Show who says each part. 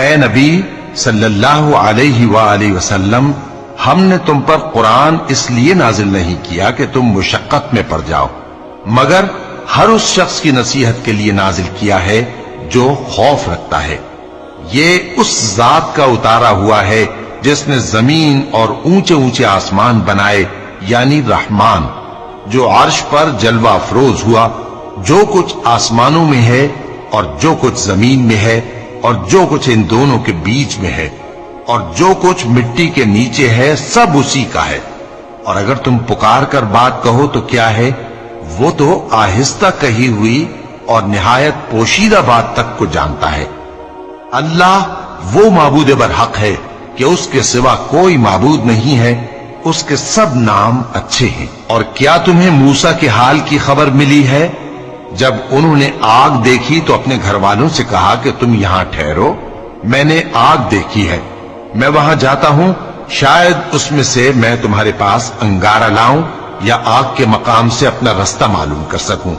Speaker 1: اے نبی صلی اللہ علیہ وآلہ وسلم، ہم نے تم پر قرآن اس لیے نازل نہیں کیا کہ تم مشقت میں پڑ جاؤ، مگر ہر اس شخص کی نصیحت کے لیے نازل کیا ہے جو خوف رکھتا ہے۔ یہ اس ذات کا اتارا ہوا ہے جس نے زمین اور اونچے اونچے آسمان بنائے، یعنی رحمان، جو عرش پر جلوہ افروز ہوا۔ جو کچھ آسمانوں میں ہے اور جو کچھ زمین میں ہے اور جو کچھ ان دونوں کے بیچ میں ہے اور جو کچھ مٹی کے نیچے ہے، سب اسی کا ہے۔ اور اگر تم پکار کر بات کہو تو کیا ہے، وہ تو آہستہ کہی ہوئی اور نہایت پوشیدہ بات تک کو جانتا ہے۔ اللہ وہ معبود برحق ہے کہ اس کے سوا کوئی معبود نہیں ہے، اس کے سب نام اچھے ہیں۔ اور کیا تمہیں موسیٰ کے حال کی خبر ملی ہے؟ جب انہوں نے آگ دیکھی تو اپنے گھر والوں سے کہا کہ تم یہاں ٹھہرو، میں نے آگ دیکھی ہے، میں وہاں جاتا ہوں، شاید اس میں سے میں تمہارے پاس انگارہ لاؤں یا آگ کے مقام سے اپنا رستہ معلوم کر سکوں۔